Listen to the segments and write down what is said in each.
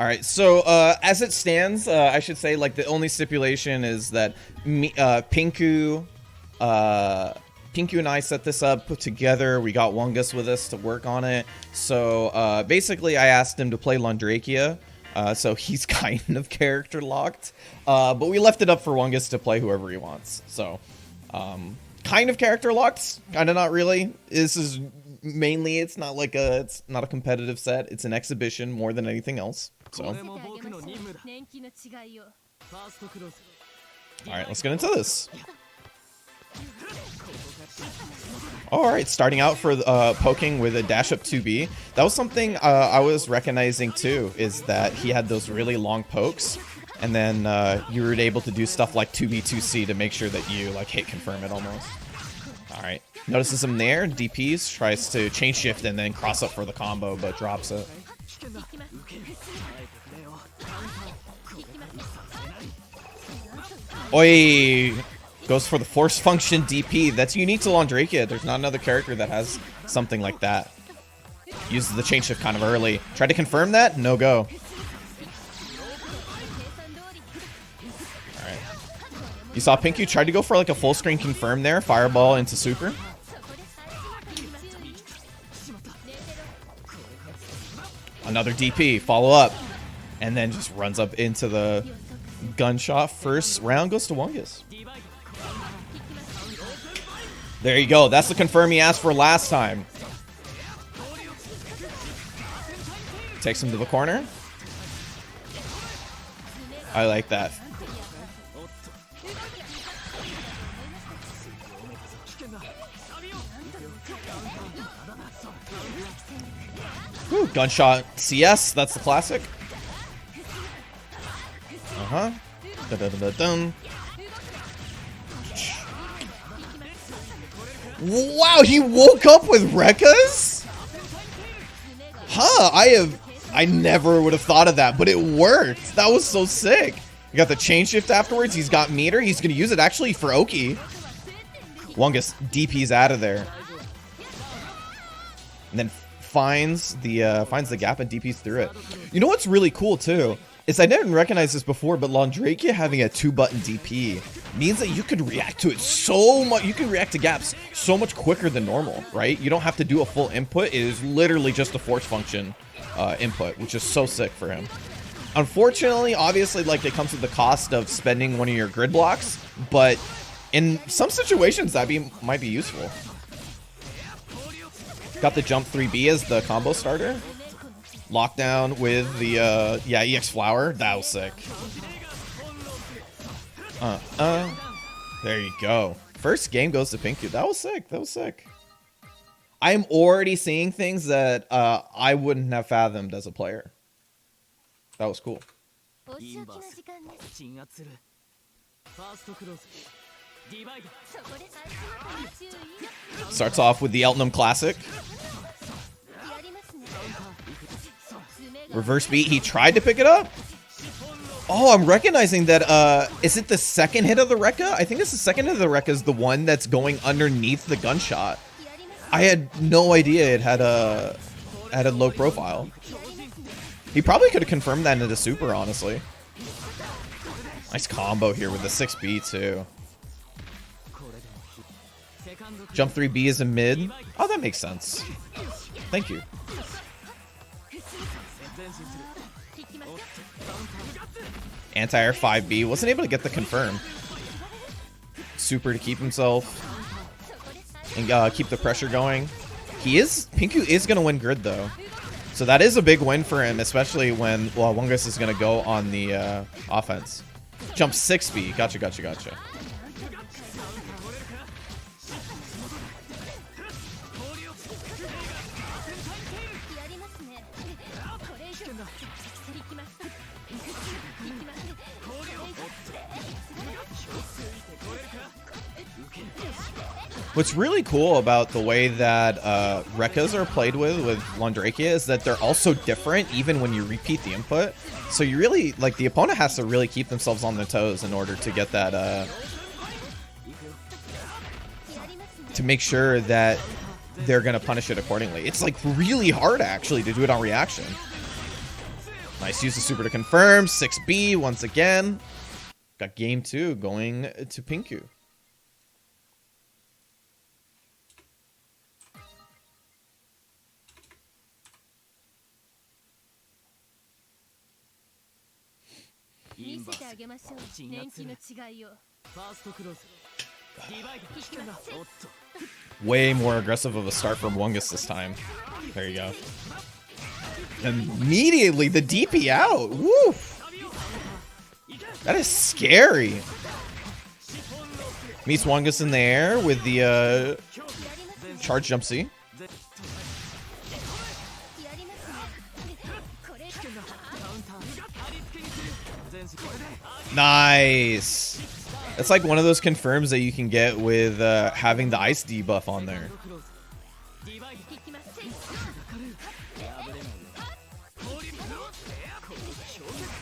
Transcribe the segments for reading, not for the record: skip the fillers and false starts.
All right, so as it stands, I should say, like, the only stipulation is that Pinku and I set this up, put together. We got Wungus with us to work on it. So basically, I asked him to play Londrekia, so he's kind of character locked. But we left it up for Wungus to play whoever he wants. So kind of character locked, kind of not really. This is mainly, it's not a competitive set. It's an exhibition more than anything else. So, all right, let's get into this. All right, starting out for poking with a dash up 2B. That was something I was recognizing too, is that he had those really long pokes, and then you were able to do stuff like 2B 2C to make sure that you like hit confirm it almost. All right, notices him there. DPs, tries to chain shift and then cross up for the combo, but drops it. Oi! Goes for the force function DP. That's unique to Londrekia. There's not another character that has something like that. Uses the chain shift kind of early. Tried to confirm that? No go. Alright. You saw Pinku tried to go for like a full screen confirm there. Fireball into super. Another DP. Follow up. And then just runs up into the gunshot. First round goes to Wungus. There you go. That's the confirm he asked for last time. Takes him to the corner. I like that. Whew, gunshot CS. That's the classic. Uh-huh. Da-da-da-da-dum. Wow, he woke up with Rekkas? Huh, I never would have thought of that, but it worked. That was so sick. You got the chain shift afterwards. He's got meter. He's going to use it actually for Oki. Wungus DP's out of there. And then finds the gap and DP's through it. You know what's really cool too? Is I didn't recognize this before, but Londrekia having a 2-button DP means that you could react to it so much. You can react to gaps so much quicker than normal, right? You don't have to do a full input. It is literally just a force function input, which is so sick for him. Unfortunately, obviously, like it comes with the cost of spending one of your grid blocks, but in some situations that might be useful. Got the jump 3B as the combo starter. Lockdown with the EX flower. That was sick. There you go. First game goes to Pinku. That was sick. That was sick. I'm already seeing things that I wouldn't have fathomed as a player. That was cool. Starts off with the Eltnum classic. Reverse beat. He tried to pick it up. Oh, I'm recognizing that. Is it the second hit of the Rekka? I think it's the second hit of the Rekka is the one that's going underneath the gunshot. I had no idea it had a low profile. He probably could have confirmed that into the super, honestly. Nice combo here with the 6B too. Jump 3B is a mid. Oh, that makes sense. Thank you. Anti-air 5B. Wasn't able to get the confirm. Super to keep himself. And keep the pressure going. Pinku is going to win grid though. So that is a big win for him, especially when Wungus is going to go on the offense. Jump 6B. Gotcha, gotcha, gotcha. What's really cool about the way that Rekkas are played with Londrekia is that they're also different even when you repeat the input. So you really, like, the opponent has to really keep themselves on their toes in order to get that, to make sure that they're going to punish it accordingly. It's, like, really hard, actually, to do it on reaction. Nice, use the super to confirm. 6B once again. Got game 2 going to Pinku. Way more aggressive of a start from Wungus this time. There you go. Immediately the DP out. Woo! That is scary. Meets Wungus in the air with the charge jump C. Nice. That's like one of those confirms that you can get with having the ice debuff on there.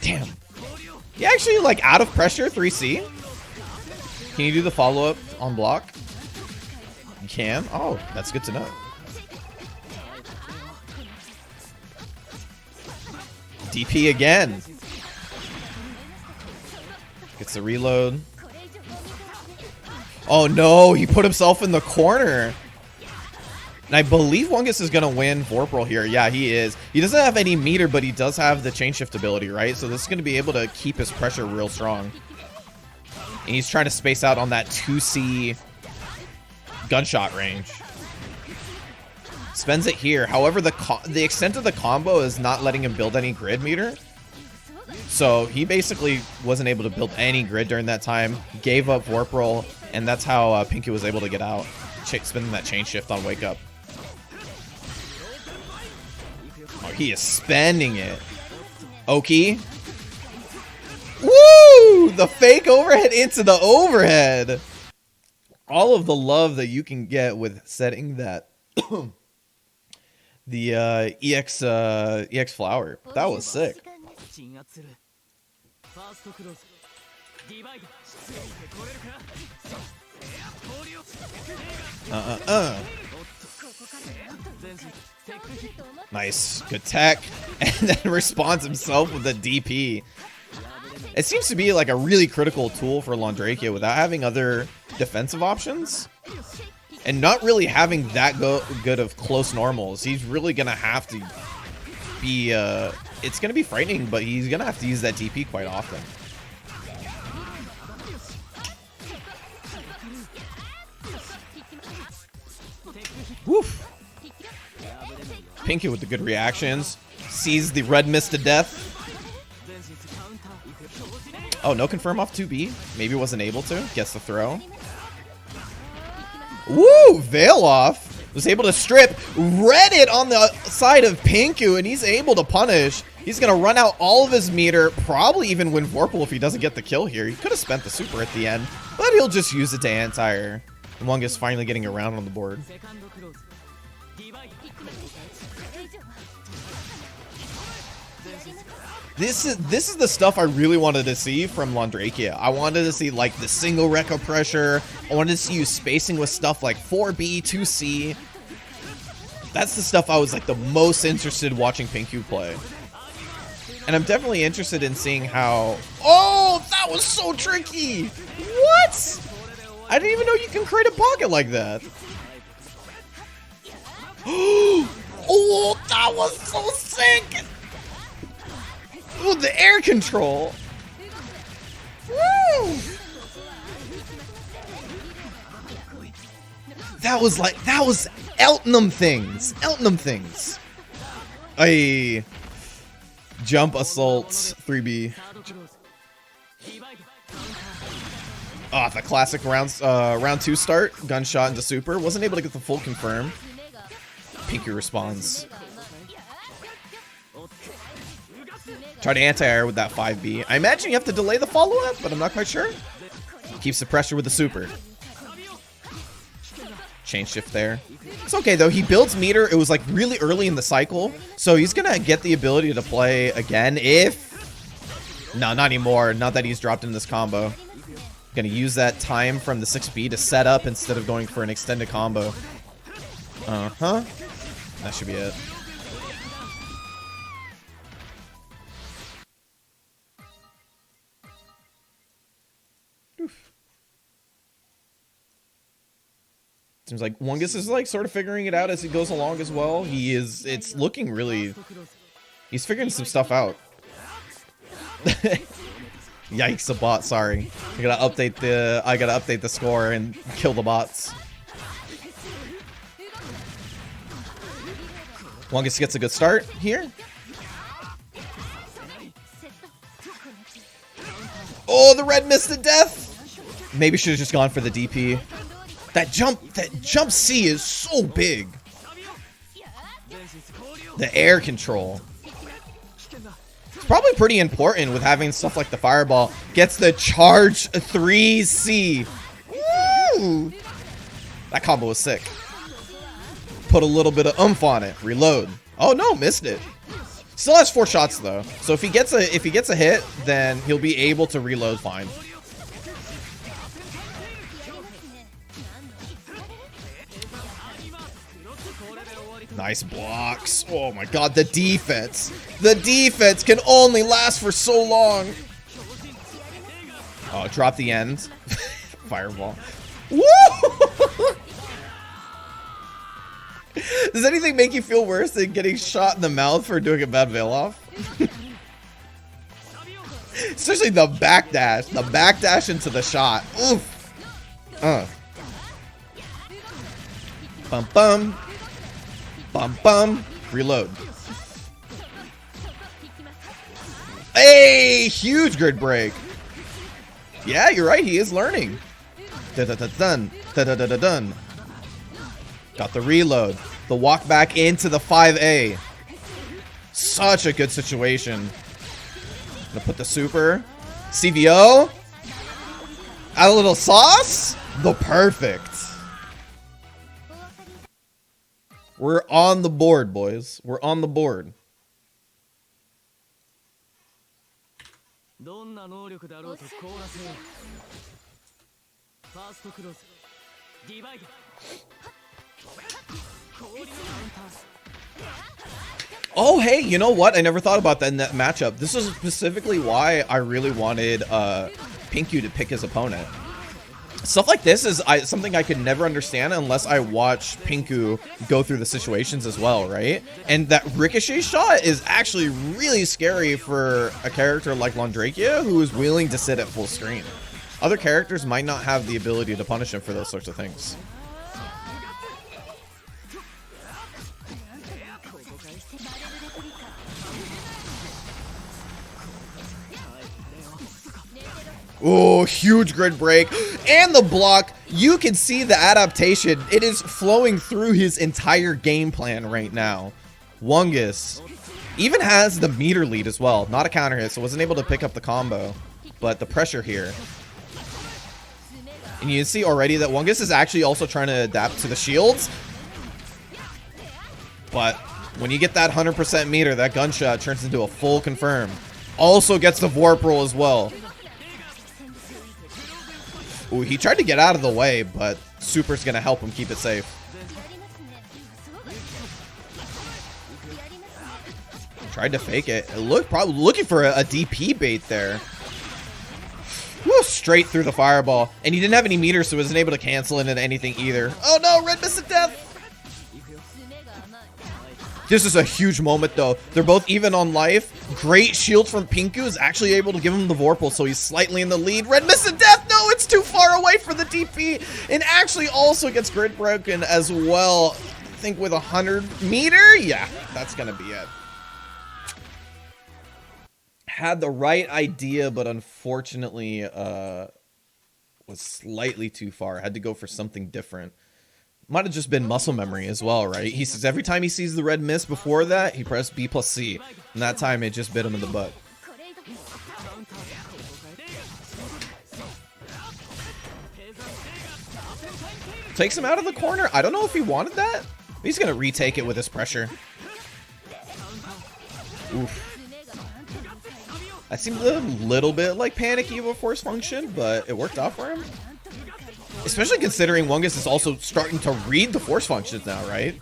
Damn. You actually like out of pressure 3C? Can you do the follow-up on block? You can? Oh, that's good to know. DP again. Gets the reload. Oh no, he put himself in the corner. And I believe Wungus is going to win Vorpal here. Yeah, he is. He doesn't have any meter, but he does have the chain shift ability, right? So this is going to be able to keep his pressure real strong. And he's trying to space out on that 2C gunshot range. Spends it here. However, the extent of the combo is not letting him build any grid meter. So he basically wasn't able to build any grid during that time. Gave up Vorpal, and that's how Pinku was able to get out. Spending that chain shift on Wake Up. Oh, he is spending it. Oki. Woo! The fake overhead into the overhead. All of the love that you can get with setting that the EX flower. That was sick. Nice. Good tech. And then responds himself with a DP. It seems to be like a really critical tool for Londrekia without having other defensive options. And not really having that good of close normals. He's really going to have to be... it's going to be frightening, but he's going to have to use that DP quite often. Woof. Pinku with the good reactions. Sees the red mist to death. Oh, no confirm off 2B. Maybe wasn't able to. Gets the throw. Woo! Veil off. Was able to strip. Read it on the side of Pinku, and he's able to punish. He's going to run out all of his meter. Probably even win Vorpal if he doesn't get the kill here. He could have spent the super at the end, but he'll just use it to anti-air. Wungus finally getting around on the board. This is the stuff I really wanted to see from Londrekia. I wanted to see like the single Rekka pressure. I wanted to see you spacing with stuff like 4B, 2C. That's the stuff I was like the most interested watching Pinku play. And I'm definitely interested in seeing how... Oh, that was so tricky! What? I didn't even know you can create a pocket like that. Oh, that was so sick! Ooh, the air control! Woo! That was Eltnum things. Eltnum things. Ay. Jump assault 3B. Oh, the classic round 2 start. Gunshot into super. Wasn't able to get the full confirm. Pinku responds. Try to anti-air with that 5B. I imagine you have to delay the follow-up, but I'm not quite sure. Keeps the pressure with the super. Chain shift there. It's okay, though. He builds meter. It was, like, really early in the cycle. So he's going to get the ability to play again if... No, not anymore. Not that he's dropped in this combo. Going to use that time from the 6B to set up instead of going for an extended combo. Uh-huh. That should be it. Seems like Wungus is like sort of figuring it out as he goes along as well. He is. It's looking really. He's figuring some stuff out. Yikes! A bot. Sorry. I gotta update the score and kill the bots. Wungus gets a good start here. Oh, the red missed to death. Maybe should have just gone for the DP. That jump C is so big. The air control. It's probably pretty important with having stuff like the fireball. Gets the charge 3C. Woo! That combo was sick. Put a little bit of oomph on it. Reload. Oh no, missed it. Still has 4 shots though. So if he gets a hit, then he'll be able to reload fine. Nice blocks. Oh my god, the defense. The defense can only last for so long. Oh, drop the end. Fireball. Woo! Does anything make you feel worse than getting shot in the mouth for doing a bad veil off? Especially the backdash. The backdash into the shot. Oof. Bum bum. Bum bum. Reload. Hey! Huge grid break. Yeah, you're right. He is learning. Da-da-da-dun. Da-da-da-da-dun. Got the reload. The walk back into the 5A. Such a good situation. Gonna put the super. CVO. Add a little sauce. The perfect. We're on the board, boys. We're on the board. Oh, hey, you know what? I never thought about that in that matchup. This is specifically why I really wanted Pinku to pick his opponent. Stuff like this is something I could never understand unless I watch Pinku go through the situations as well, right? And that ricochet shot is actually really scary for a character like Londrekia who is willing to sit at full screen. Other characters might not have the ability to punish him for those sorts of things. Oh, huge grid break. And the block. You can see the adaptation. It is flowing through his entire game plan right now. Wungus even has the meter lead as well. Not a counter hit, so wasn't able to pick up the combo. But the pressure here. And you can see already that Wungus is actually also trying to adapt to the shields. But when you get that 100% meter, that gunshot turns into a full confirm. Also gets the Vorp roll as well. Ooh, he tried to get out of the way, but Super's gonna help him keep it safe. Tried to fake it. Probably looking for a DP bait there. Woo, straight through the fireball. And he didn't have any meters, so he wasn't able to cancel into anything either. Oh no, red miss of death! This is a huge moment, though. They're both even on life. Great shield from Pinku is actually able to give him the Vorpal, so he's slightly in the lead. Red miss of death! No, it's too far away for the DP. And actually also gets grid broken as well. I think with 100 meter? Yeah, that's going to be it. Had the right idea, but unfortunately was slightly too far. Had to go for something different. Might have just been muscle memory as well, right? He says every time he sees the red mist before that, he pressed B plus C. And that time it just bit him in the butt. Takes him out of the corner. I don't know if he wanted that. He's going to retake it with his pressure. Oof. That seemed a little bit like panicky of a force function, but it worked out for him. Especially considering Wungus is also starting to read the force functions now, right?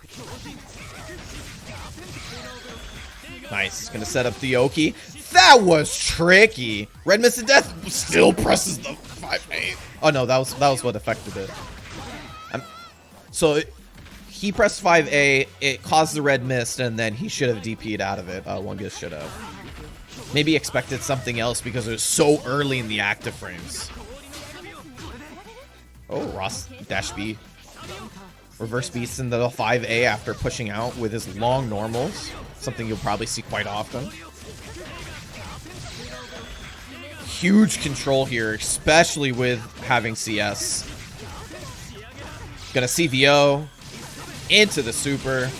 Nice. Gonna set up the Oki. That was tricky. Red Mist of Death still presses the 5-8. Oh no, that was what affected it. So he pressed 5A, it caused the red mist, and then he should have DP'd out of it. Wungus should have. Maybe expected something else because it was so early in the active frames. Oh, Ross dash B. Reverse beats into the 5A after pushing out with his long normals. Something you'll probably see quite often. Huge control here, especially with having CS. Gonna CVO into the super.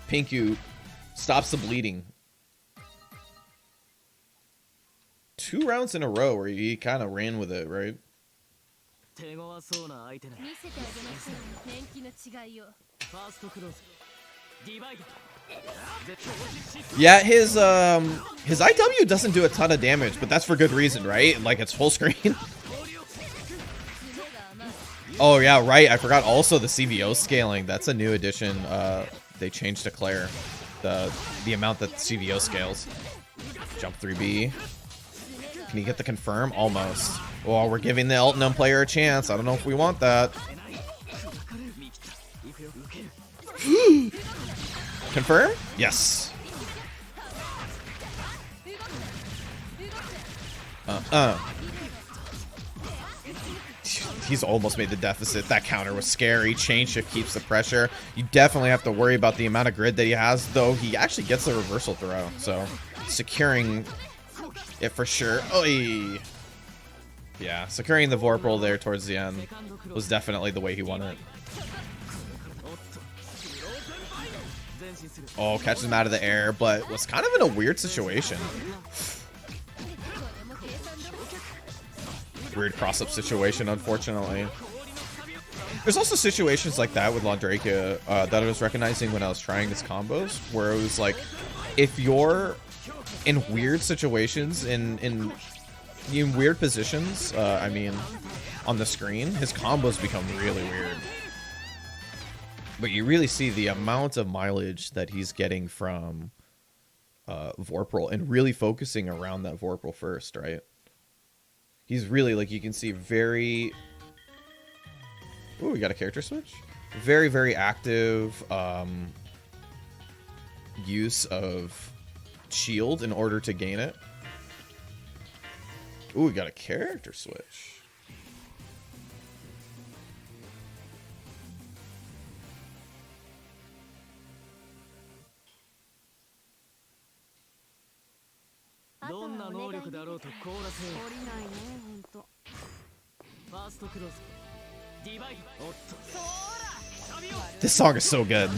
Pinku stops the bleeding. 2 rounds in a row where he kind of ran with it, right? Yeah, his IW doesn't do a ton of damage, but that's for good reason, right? Like, it's full screen. Oh yeah, right. I forgot also the CVO scaling. That's a new addition. They changed to Claire. The amount that CVO scales. Jump 3B. Can you get the confirm? Almost. Oh, we're giving the Elton player a chance. I don't know if we want that. Confirm? Yes. He's almost made the deficit. That counter was scary. Chain shift keeps the pressure. You definitely have to worry about the amount of grid that he has, though he actually gets the reversal throw. So securing it for sure. Oy. Yeah, securing the Vorpal there towards the end was definitely the way he won it. Oh, catches him out of the air, but was kind of in a weird situation. Weird cross-up situation, unfortunately. There's also situations like that with Londrekia that I was recognizing when I was trying his combos, where it was like, if you're in weird situations, in weird positions, I mean, on the screen, his combos become really weird. But you really see the amount of mileage that he's getting from Vorpal and really focusing around that Vorpal first, right? He's really, like, you can see very... Ooh, we got a character switch? Very, very active use of shield in order to gain it. Ooh, we got a character switch. This song is so good.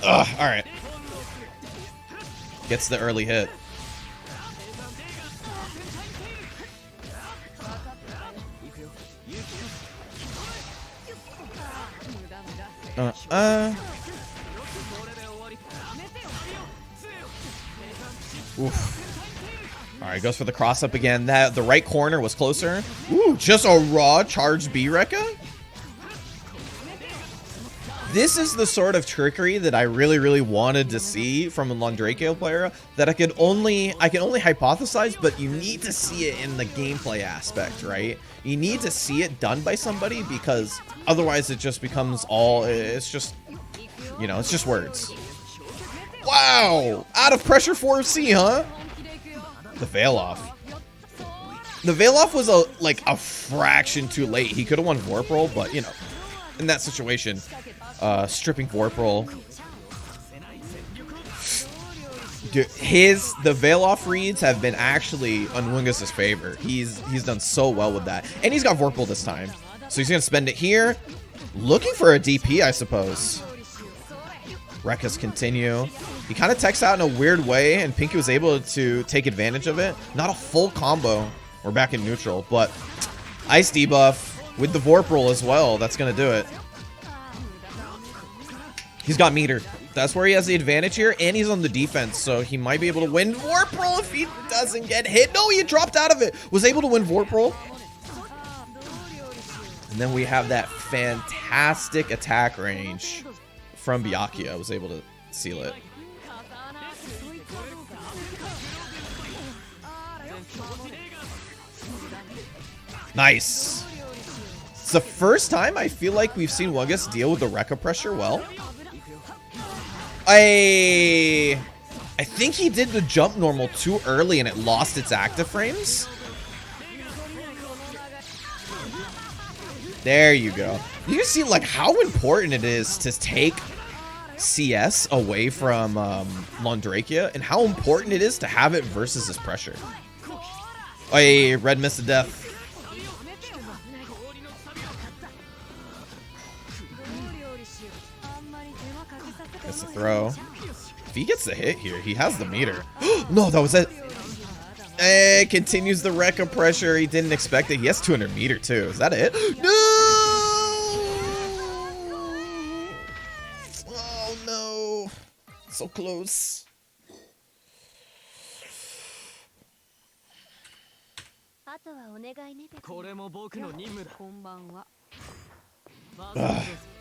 Ugh, alright. Gets the early hit. Oof. Alright, goes for the cross up again. The right corner was closer. Ooh, just a raw charged B Rekka. This is the sort of trickery that I really wanted to see from a Londrekia player that I can only hypothesize, but you need to see it in the gameplay aspect, right? You need to see it done by somebody, because otherwise it just becomes it's just, you know, it's just words. Wow! Out of pressure 4C, huh? The veil off. The veil off was like a fraction too late. He could have won Vorpal, but you know, in that situation, stripping Vorpal. Dude, the veil off reads have been actually on Wungus's favor. He's done so well with that, and he's got Vorpal this time, so he's gonna spend it here, looking for a DP, I suppose. Rekkas continue. He kind of techs out in a weird way, and Pinku was able to take advantage of it. Not a full combo. We're back in neutral, but ice debuff with the Vorpal as well. That's going to do it. He's got meter. That's where he has the advantage here, and he's on the defense, so he might be able to win Vorpal if he doesn't get hit. No, he dropped out of it. Was able to win Vorpal. And then we have that fantastic attack range from Byakuya. Was able to seal it. Nice. It's the first time I feel like we've seen Wungus deal with the Rekka pressure well. I think he did the jump normal too early and it lost its active frames. There you go. You can see like how important it is to take CS away from Londrekia and how important it is to have it versus this pressure. Oh, hey, red missed to death. That's a throw. If he gets the hit here, he has the meter. No, that was it. Continues the Rekka pressure. He didn't expect it. He has 200 meter too. Is that it? No! Oh no. So close.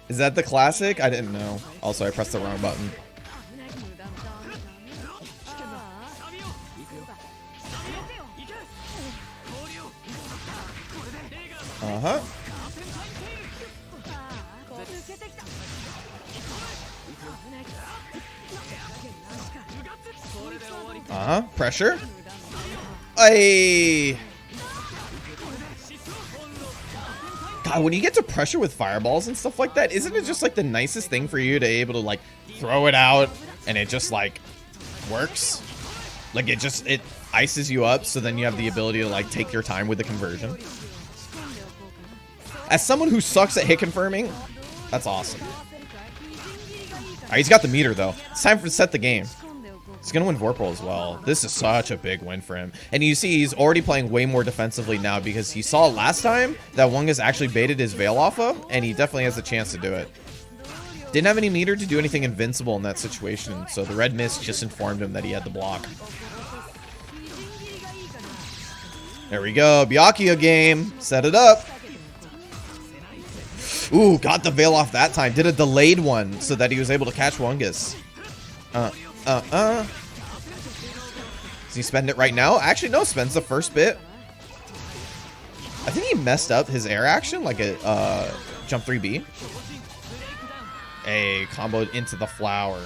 Is that the classic? I didn't know. Also, I pressed the wrong button. Uh-huh. Uh-huh. Pressure. God, when you get to pressure with fireballs and stuff like that, isn't it just like the nicest thing for you to be able to like throw it out and it just like works? Like it ices you up, so then you have the ability to like take your time with the conversion. As someone who sucks at hit confirming, that's awesome. Alright, he's got the meter though. It's time to set the game. He's gonna win Vorpal as well. This is such a big win for him. And you see he's already playing way more defensively now because he saw last time that Wungus actually baited his Veil off of, and he definitely has a chance to do it. Didn't have any meter to do anything invincible in that situation, so the red mist just informed him that he had the block. There we go. Byakuya game. Set it up. Ooh, got the Veil off that time. Did a delayed one so that he was able to catch Wungus. Does he spend it right now? Actually, no, spends the first bit. I think he messed up his air action, like a jump 3B. A comboed into the flower.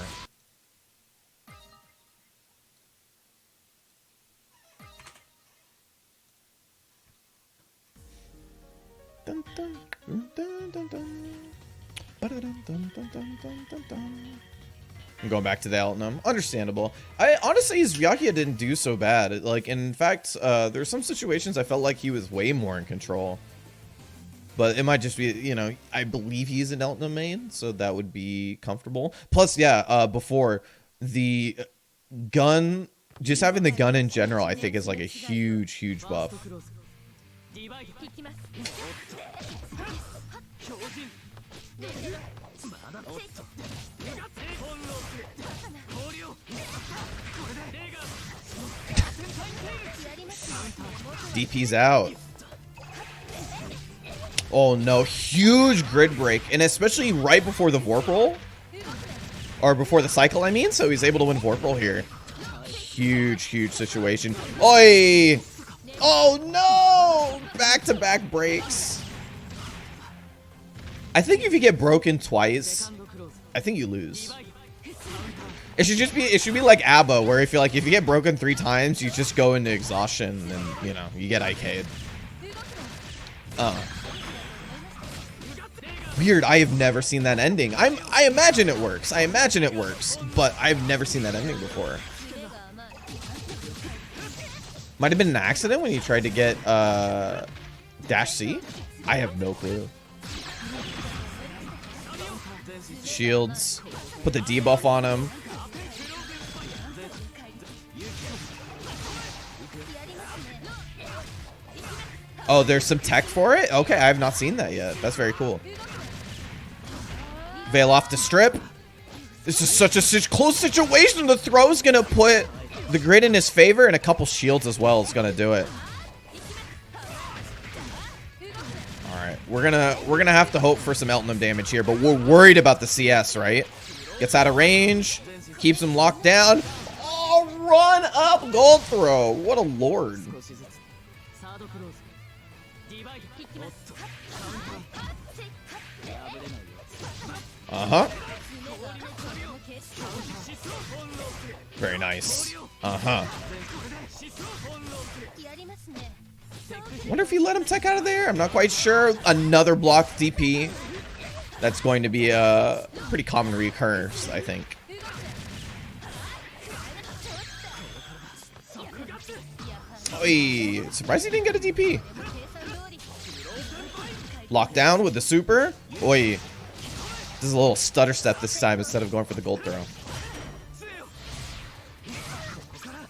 Dun, dun, dun, dun, dun, dun. Ba-da-dun, dun, dun, dun, dun, dun, dun. I'm going back to the Altinum. Understandable. I honestly, his Byakuya didn't do so bad. Like, in fact, there's some situations I felt like he was way more in control. But it might just be, you know, I believe he's an Altinum main, so that would be comfortable. Plus, yeah, before, the gun, just having the gun in general, I think is like a huge, huge buff. DP's out. Oh no, huge grid break, and especially right before the Vorpal, or before the cycle, I mean, so he's able to win Vorpal here. Huge, huge situation. Oi! Oh no! Back-to-back breaks. I think if you get broken twice, I think you lose. It should be like ABBA, where if you get broken 3 times, you just go into exhaustion and, you know, you get IK'd. Weird, I have never seen that ending. I imagine it works. I imagine it works, but I've never seen that ending before. Might have been an accident when you tried to get dash C. I have no clue. Shields. Put the debuff on him. Oh, there's some tech for it? Okay, I have not seen that yet. That's very cool. Veil off the strip. This is such a close situation. The throw's gonna put the grid in his favor, and a couple shields as well is gonna do it. Alright, we're gonna have to hope for some Altinum damage here, but we're worried about the CS, right? Gets out of range, keeps him locked down. Oh, run up gold throw. What a lord. Uh-huh. Very nice. Uh-huh. Wonder if he let him tech out of there? I'm not quite sure. Another block DP. That's going to be a pretty common recurrence, I think. Oy, surprised he didn't get a DP. Locked down with the super. Oy. This is a little stutter step this time instead of going for the gold throw.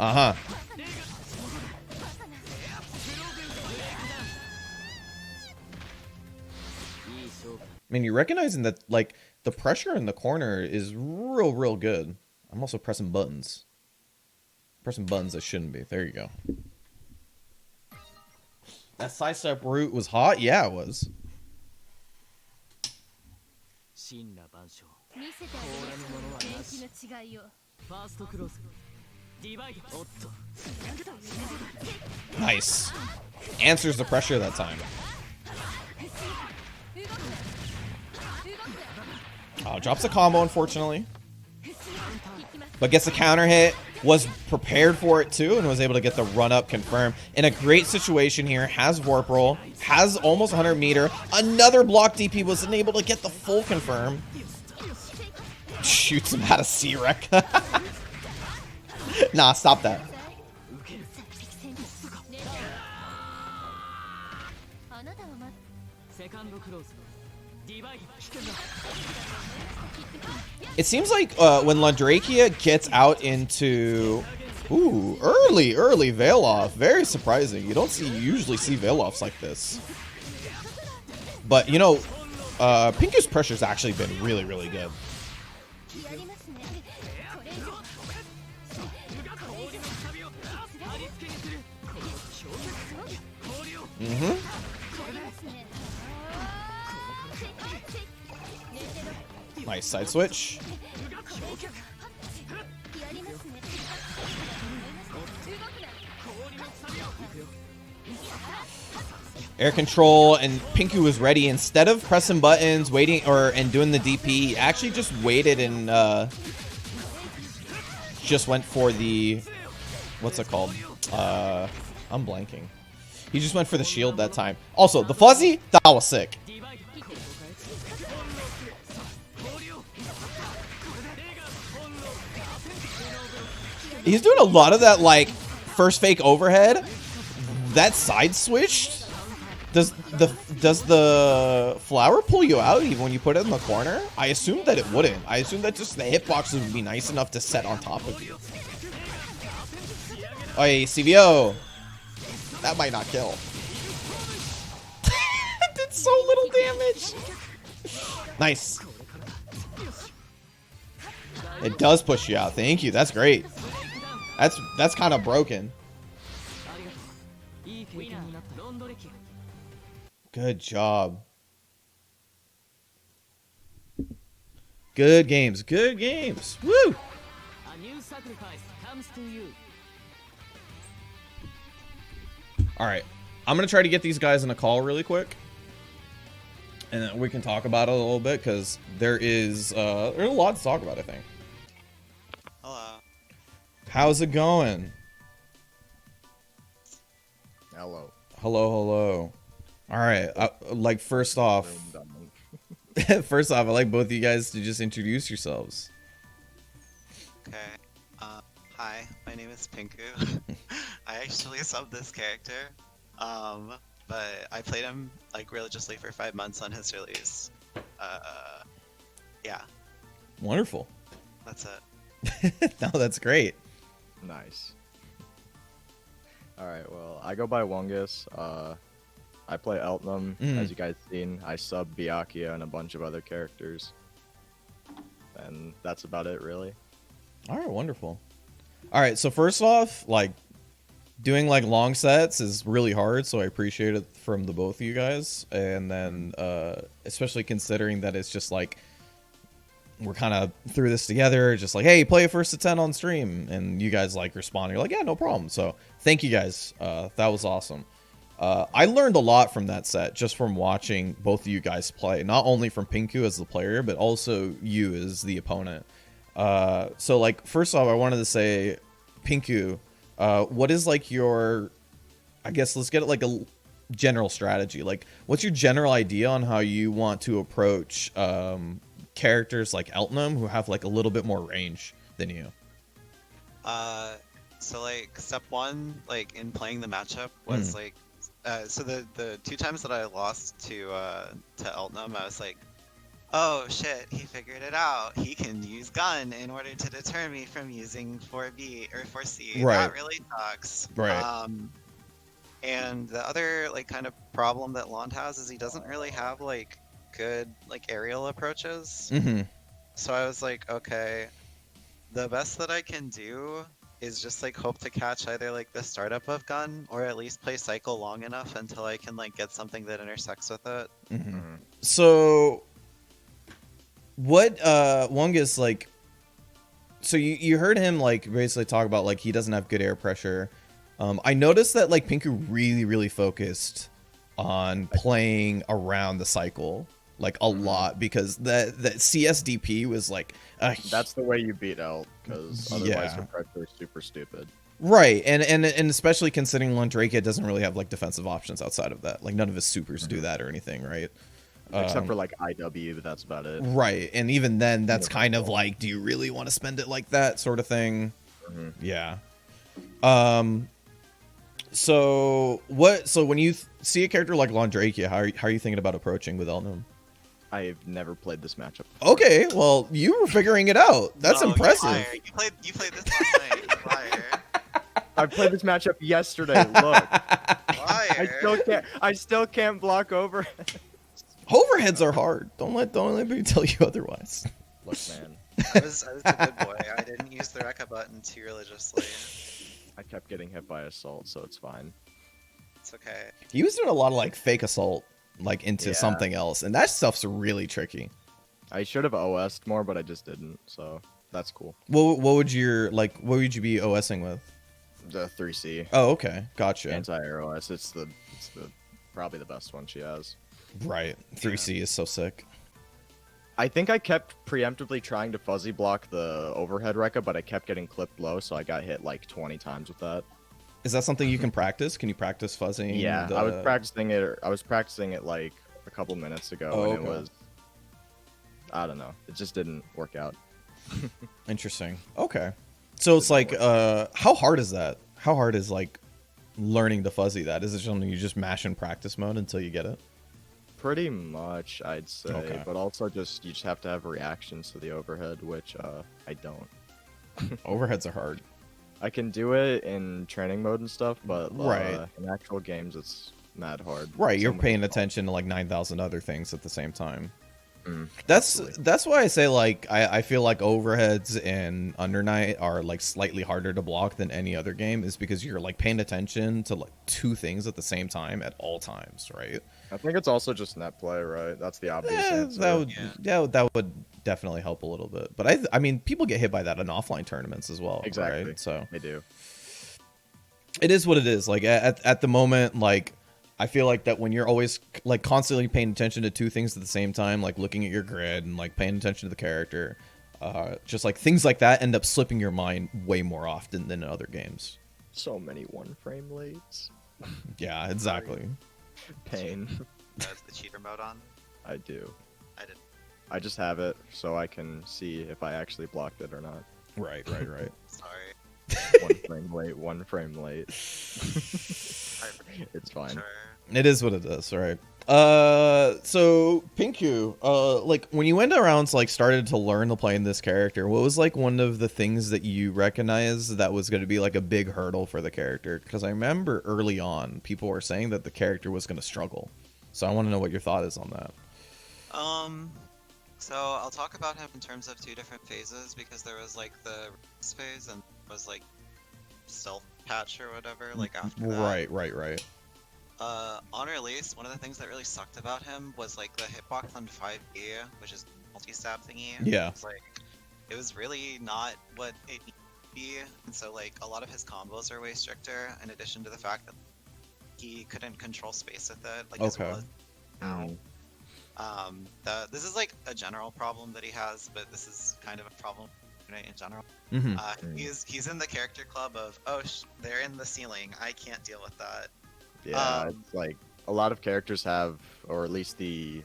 Uh-huh. I mean, you're recognizing that, like, the pressure in the corner is real good. I'm also pressing buttons. Pressing buttons that shouldn't be. There you go. That sidestep route was hot? Yeah, it was. Nice. Answers the pressure that time. Oh, drops a combo, unfortunately. But gets the counter hit. Was prepared for it, too, and was able to get the run-up confirmed. In a great situation here. Has Warp Roll. Has almost 100 meter. Another block DP was unable to get the full confirm. Shoots him out of C-Rec. Nah, stop that. It seems like when Londrekia gets out into... Ooh, early Veil Off. Very surprising. You don't usually see Veil Offs like this. But, you know, Pinku's pressure's actually been really good. Mm-hmm. Nice side switch. Air control, and Pinku was ready. Instead of pressing buttons, waiting, and doing the DP, he actually just waited and just went for the, what's it called? I'm blanking. He just went for the shield that time. Also, the fuzzy, that was sick. He's doing a lot of that, like, first fake overhead. That side switch. Does the flower pull you out even when you put it in the corner? I assumed that it wouldn't. I assumed that just the hitbox would be nice enough to set on top of you. Oh, hey, CVO. That might not kill. It did so little damage. Nice. It does push you out. Thank you. That's great. That's kind of broken. Good job. Good games. Good games. Woo! Alright. I'm going to try to get these guys in a call really quick. And then we can talk about it a little bit, because there's a lot to talk about, I think. Hello. How's it going? Hello. Hello. All right. Like, first off, I'd like both of you guys to just introduce yourselves. Okay. Hi, my name is Pinku. I actually subbed this character, but I played him like religiously for 5 months on his release. Yeah. Wonderful. That's it. No, that's great. Nice. Alright, well, I go by Wungus. I play Eltnum, as you guys seen. I sub Byakuya and a bunch of other characters. And that's about it, really. Alright, wonderful. Alright, so first off, like, doing like long sets is really hard, so I appreciate it from the both of you guys. And then, especially considering that it's just like, we're kind of through this together, just like, hey, play a first to 10 on stream, and you guys like respond, you're like, yeah, no problem. So thank you guys. That was awesome. I learned a lot from that set just from watching both of you guys play, not only from Pinku as the player, but also you as the opponent. So like, first off, I wanted to say, Pinku, what is like your, I guess let's get it like a general strategy. Like, what's your general idea on how you want to approach characters like Eltnum who have like a little bit more range than you? So like step one, like in playing the matchup was like, so the 2 times that I lost to Eltnum, I was like, oh shit, he figured it out. He can use gun in order to deter me from using 4B or 4C. Right. That really sucks. Right. And the other like kind of problem that Lond has is he doesn't really have like good like aerial approaches. So I was like, okay, the best that I can do is just like hope to catch either like the startup of gun or at least play cycle long enough until I can like get something that intersects with it. So what Wungus, like, so you heard him like basically talk about like he doesn't have good air pressure. I noticed that like Pinku really focused on playing around the cycle like a lot, because that CSDP was like That's the way you beat out, because otherwise the pressure is super stupid. Right, and especially considering Londrekia doesn't really have like defensive options outside of that. Like none of his supers do that or anything, right? Except for like IW, but that's about it. Right, and even then, that's kind of like, do you really want to spend it like that sort of thing? Yeah. So when you see a character like Londrekia, how are you thinking about approaching with Eltnum? I've never played this matchup before. Okay, well, you were figuring it out. That's impressive. You played this last night. You liar. I played this matchup yesterday. Look, Liar. I still can't block over. Overheads are hard. Don't let anybody tell you otherwise. Look, man, I was a good boy. I didn't use the Rekka button too religiously. I kept getting hit by assault, so it's fine. It's okay. He was doing a lot of like fake assault, like into something else, and that stuff's really tricky. I should have OS'd more, but I just didn't, so that's cool. What would you be OSing with? The 3C. Oh, okay, gotcha. Anti-air OS. It's the probably the best one she has. Right, 3C is so sick. I think I kept preemptively trying to fuzzy block the overhead Rekka, but I kept getting clipped low, so I got hit like 20 times with that. Is that something you can practice? Can you practice fuzzing? Yeah, I was practicing it like a couple minutes ago, and it was, I don't know, it just didn't work out. Interesting. Okay, so it's like, how hard is that? How hard is like learning to fuzzy that? Is it something you just mash in practice mode until you get it? Pretty much, I'd say, Okay. but also you just have to have reactions to the overhead, which I don't. Overheads are hard. I can do it in training mode and stuff, but Right. in actual games, it's mad hard. Right, you're Someone- paying attention to like 9,000 other things at the same time. Mm, That's why I say like I feel like overheads in Under Night are like slightly harder to block than any other game, is because you're like paying attention to like 2 things at the same time at all times, right? I think it's also just net play, right? That's the obvious answer. That would definitely help a little bit. But I mean, people get hit by that in offline tournaments as well. Exactly. Right? So They do. it is what it is. Like at the moment, like I feel like that when you're always like constantly paying attention to 2 things at the same time, like looking at your grid and like paying attention to the character, just like things like that end up slipping your mind way more often than in other games. So many 1 frame lates. Yeah, exactly. Pain. That's the cheater mode on. I do. I did. I just have it so I can see if I actually blocked it or not. Right. Sorry. 1 frame late, 1 frame late. It's fine. Sure. It is what it is, right? So Pinku, like when you went around to, like started to learn to play in this character, what was like one of the things that you recognized that was going to be like a big hurdle for the character? Because I remember early on people were saying that the character was going to struggle. So I want to know what your thought is on that. So I'll talk about him in terms of 2 different phases, because there was like the release phase and was like stealth patch or whatever, like after that. Right. On release, one of the things that really sucked about him was like the hitbox on 5E, which is multi-stab thingy. Yeah. It was really not what it needed to be, and so like a lot of his combos are way stricter, in addition to the fact that he couldn't control space with it, like as well as now. This is like a general problem that he has, but this is kind of a problem in general. He's in the character club of, oh, they're in the ceiling, I can't deal with that. Yeah, it's like a lot of characters have, or at least the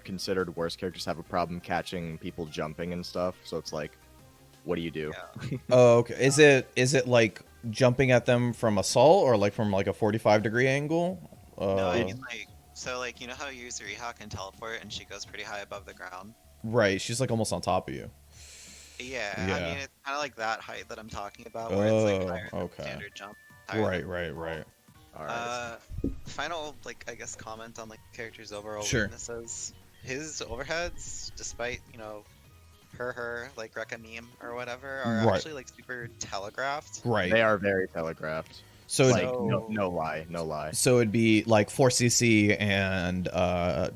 considered worst characters have a problem catching people jumping and stuff. So it's like, what do you do? Yeah. Oh, okay. Is it like jumping at them from assault or like from like a 45-degree angle? No, I mean like, so like, you know how Yuzuriha can teleport and she goes pretty high above the ground? Right, she's like almost on top of you. Yeah, Yeah. I mean it's kind of like that height that I'm talking about, where it's like higher than standard jump. Right. All right. Final, like, I guess, comment on like character's overall Sure. weaknesses. His overheads, despite, you know, her like Rekka meme or whatever, are Right. actually like super telegraphed. Right. They are very telegraphed. So Like, So- no lie. so it'd be like 4cc and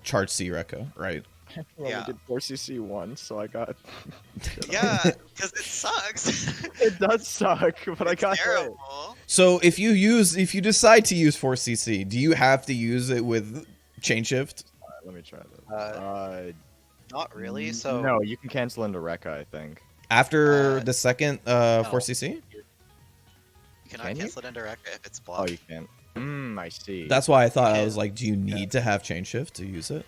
charge C Rekka, right? I only Yeah. did 4cc once, so I got. Yeah, because it sucks. It does suck, but I It's got hit. terrible. So if you decide to use 4cc, do you have to use it with chain shift? Alright, let me try this. Not really. So no, you can cancel into Rekka, I think. After the second 4cc? you cannot Can you? cancel it into Rekka if it's Oh, blocked. you can't. I see. That's why I thought I Yeah. was like, do you need to have chain shift to use it?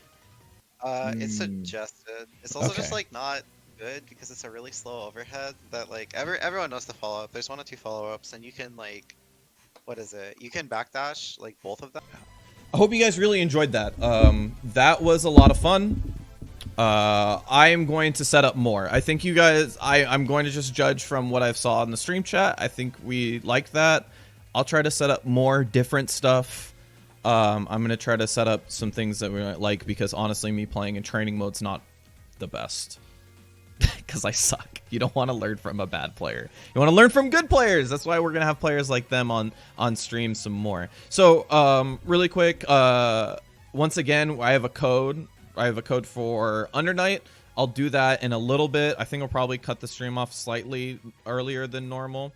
It's suggested. It's also just Okay. like not good because it's a really slow overhead that like everyone knows the follow up. There's 1 or 2 follow ups, and you can like, what is it? You can backdash like both of them. I hope you guys really enjoyed that. That was a lot of fun. I am going to set up more. I think you guys, I'm going to just judge from what I've saw in the stream chat. I think we liked that. I'll try to set up more different stuff. I'm going to try to set up some things that we might like, because honestly, me playing in training mode's not the best. Because I suck. You don't want to learn from a bad player. You want to learn from good players. That's why we're going to have players like them on stream some more. So, really quick, once again, I have a code. I have a code for Undernight. I'll do that in a little bit. I think I'll probably cut the stream off slightly earlier than normal.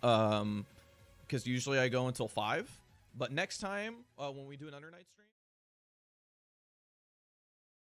Because usually I go until 5. But next time, when we do an Undernight stream...